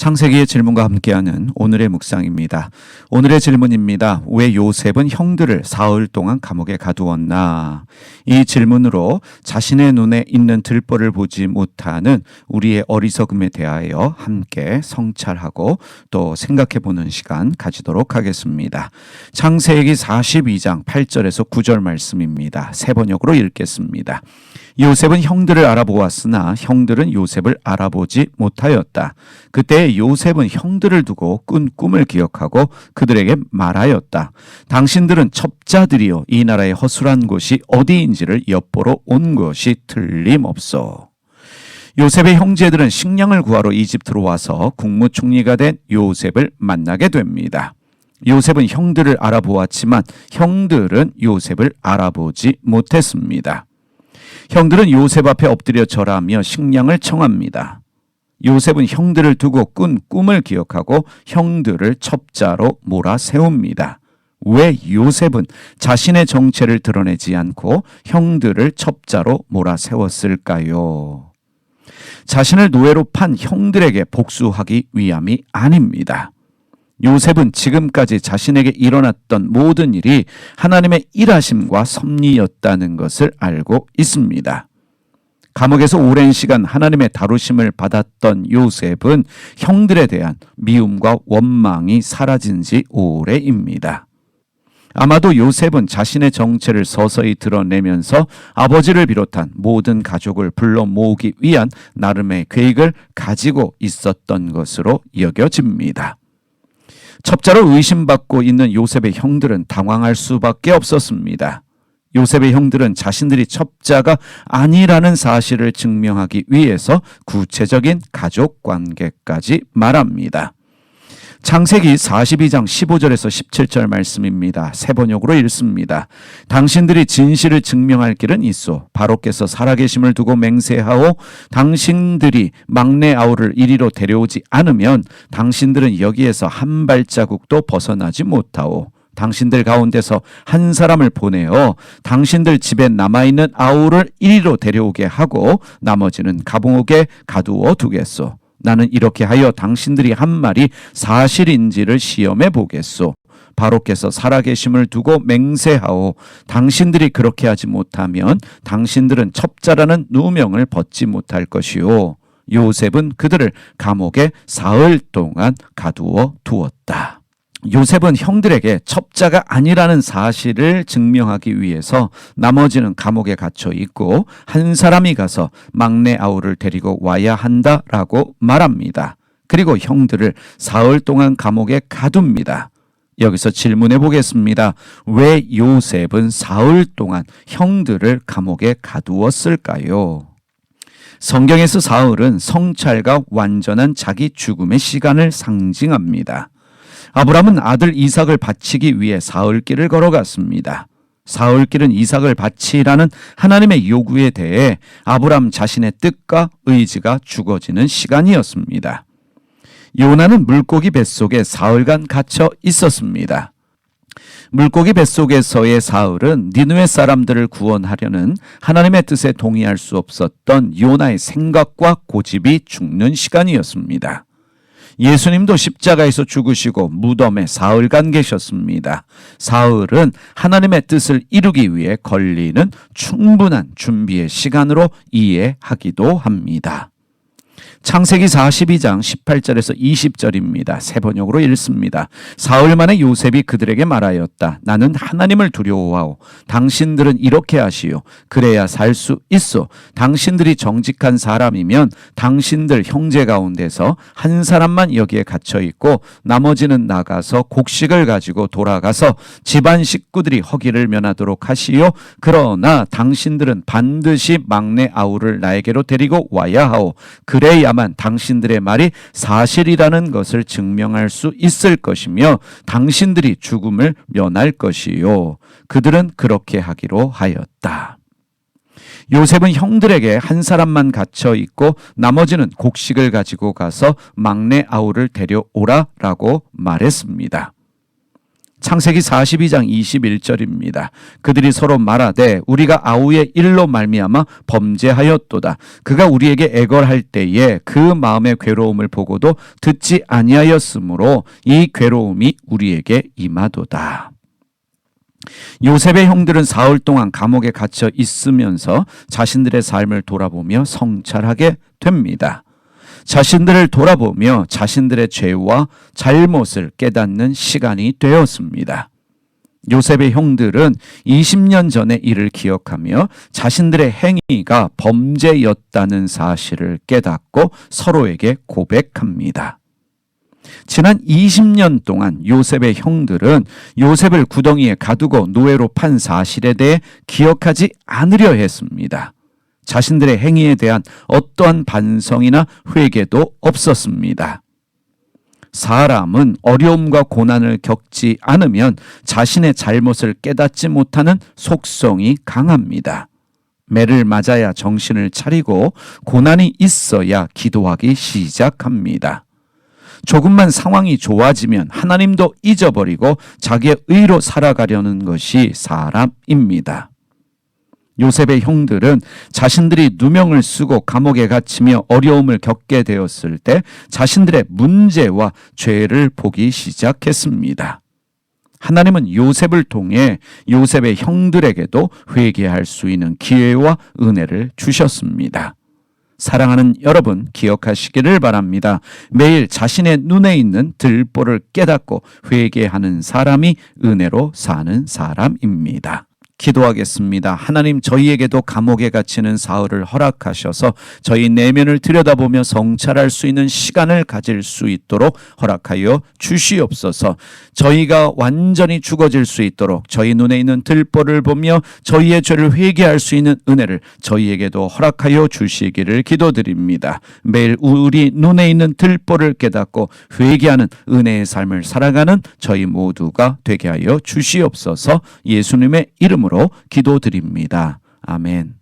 창세기의 질문과 함께하는 오늘의 묵상입니다. 오늘의 질문입니다. 왜 요셉은 형들을 사흘 동안 감옥에 가두었나? 이 질문으로 자신의 눈에 있는 들보를 보지 못하는 우리의 어리석음에 대하여 함께 성찰하고 또 생각해보는 시간 가지도록 하겠습니다. 창세기 42장 8절에서 9절 말씀입니다. 세 번역으로 읽겠습니다. 요셉은 형들을 알아보았으나 형들은 요셉을 알아보지 못하였다. 그때 요셉은 형들을 두고 꾼 꿈을 기억하고 그들에게 말하였다. 당신들은 첩자들이요 이 나라의 허술한 곳이 어디인지를 엿보러 온 것이 틀림없어. 요셉의 형제들은 식량을 구하러 이집트로 와서 국무총리가 된 요셉을 만나게 됩니다. 요셉은 형들을 알아보았지만 형들은 요셉을 알아보지 못했습니다. 형들은 요셉 앞에 엎드려 절하며 식량을 청합니다. 요셉은 형들을 두고 꾼 꿈을 기억하고 형들을 첩자로 몰아세웁니다. 왜 요셉은 자신의 정체를 드러내지 않고 형들을 첩자로 몰아세웠을까요? 자신을 노예로 판 형들에게 복수하기 위함이 아닙니다. 요셉은 지금까지 자신에게 일어났던 모든 일이 하나님의 일하심과 섭리였다는 것을 알고 있습니다. 감옥에서 오랜 시간 하나님의 다루심을 받았던 요셉은 형들에 대한 미움과 원망이 사라진 지 오래입니다. 아마도 요셉은 자신의 정체를 서서히 드러내면서 아버지를 비롯한 모든 가족을 불러 모으기 위한 나름의 계획을 가지고 있었던 것으로 여겨집니다. 첩자로 의심받고 있는 요셉의 형들은 당황할 수밖에 없었습니다. 요셉의 형들은 자신들이 첩자가 아니라는 사실을 증명하기 위해서 구체적인 가족 관계까지 말합니다. 창세기 42장 15절에서 17절 말씀입니다. 세 번역으로 읽습니다. 당신들이 진실을 증명할 길은 있소. 바로께서 살아계심을 두고 맹세하오. 당신들이 막내 아우를 이리로 데려오지 않으면 당신들은 여기에서 한 발자국도 벗어나지 못하오. 당신들 가운데서 한 사람을 보내어 당신들 집에 남아있는 아우를 이리로 데려오게 하고 나머지는 감옥에 가두어 두겠소. 나는 이렇게 하여 당신들이 한 말이 사실인지를 시험해 보겠소. 바로께서 살아계심을 두고 맹세하오. 당신들이 그렇게 하지 못하면 당신들은 첩자라는 누명을 벗지 못할 것이오. 요셉은 그들을 감옥에 사흘 동안 가두어 두었다. 요셉은 형들에게 첩자가 아니라는 사실을 증명하기 위해서 나머지는 감옥에 갇혀 있고 한 사람이 가서 막내 아우를 데리고 와야 한다라고 말합니다. 그리고 형들을 사흘 동안 감옥에 가둡니다. 여기서 질문해 보겠습니다. 왜 요셉은 사흘 동안 형들을 감옥에 가두었을까요? 성경에서 사흘은 성찰과 완전한 자기 죽음의 시간을 상징합니다. 아브라함은 아들 이삭을 바치기 위해 사흘길을 걸어갔습니다. 사흘길은 이삭을 바치라는 하나님의 요구에 대해 아브라함 자신의 뜻과 의지가 죽어지는 시간이었습니다. 요나는 물고기 뱃속에 사흘간 갇혀 있었습니다. 물고기 뱃속에서의 사흘은 니느웨 사람들을 구원하려는 하나님의 뜻에 동의할 수 없었던 요나의 생각과 고집이 죽는 시간이었습니다. 예수님도 십자가에서 죽으시고 무덤에 사흘간 계셨습니다. 사흘은 하나님의 뜻을 이루기 위해 걸리는 충분한 준비의 시간으로 이해하기도 합니다. 창세기 42장 18절에서 20절입니다. 세 번역으로 읽습니다. 사흘 만에 요셉이 그들에게 말하였다. 나는 하나님을 두려워하오. 당신들은 이렇게 하시오. 그래야 살 수 있어. 당신들이 정직한 사람이면 당신들 형제 가운데서 한 사람만 여기에 갇혀 있고 나머지는 나가서 곡식을 가지고 돌아가서 집안 식구들이 허기를 면하도록 하시오. 그러나 당신들은 반드시 막내 아우를 나에게로 데리고 와야 하오. 그래야만 당신들의 말이 사실이라는 것을 증명할 수 있을 것이며 당신들이 죽음을 면할 것이요. 그들은 그렇게 하기로 하였다. 요셉은 형들에게 한 사람만 갇혀 있고 나머지는 곡식을 가지고 가서 막내 아우를 데려오라라고 말했습니다. 창세기 42장 21절입니다. 그들이 서로 말하되 우리가 아우의 일로 말미암아 범죄하였도다. 그가 우리에게 애걸할 때에 그 마음의 괴로움을 보고도 듣지 아니하였으므로 이 괴로움이 우리에게 임하도다. 요셉의 형들은 사흘 동안 감옥에 갇혀 있으면서 자신들의 삶을 돌아보며 성찰하게 됩니다. 자신들을 돌아보며 자신들의 죄와 잘못을 깨닫는 시간이 되었습니다. 요셉의 형들은 20년 전의 일을 기억하며 자신들의 행위가 범죄였다는 사실을 깨닫고 서로에게 고백합니다. 지난 20년 동안 요셉의 형들은 요셉을 구덩이에 가두고 노예로 판 사실에 대해 기억하지 않으려 했습니다. 자신들의 행위에 대한 어떠한 반성이나 회개도 없었습니다. 사람은 어려움과 고난을 겪지 않으면 자신의 잘못을 깨닫지 못하는 속성이 강합니다. 매를 맞아야 정신을 차리고 고난이 있어야 기도하기 시작합니다. 조금만 상황이 좋아지면 하나님도 잊어버리고 자기의 의로 살아가려는 것이 사람입니다. 요셉의 형들은 자신들이 누명을 쓰고 감옥에 갇히며 어려움을 겪게 되었을 때 자신들의 문제와 죄를 보기 시작했습니다. 하나님은 요셉을 통해 요셉의 형들에게도 회개할 수 있는 기회와 은혜를 주셨습니다. 사랑하는 여러분, 기억하시기를 바랍니다. 매일 자신의 눈에 있는 들보를 깨닫고 회개하는 사람이 은혜로 사는 사람입니다. 기도하겠습니다. 하나님, 저희에게도 감옥에 갇히는 사흘을 허락하셔서 저희 내면을 들여다보며 성찰할 수 있는 시간을 가질 수 있도록 허락하여 주시옵소서. 저희가 완전히 죽어질 수 있도록 저희 눈에 있는 들보를 보며 저희의 죄를 회개할 수 있는 은혜를 저희에게도 허락하여 주시기를 기도드립니다. 매일 우리 눈에 있는 들보를 깨닫고 회개하는 은혜의 삶을 살아가는 저희 모두가 되게 하여 주시옵소서. 예수님의 이름으로 기도드립니다. 아멘.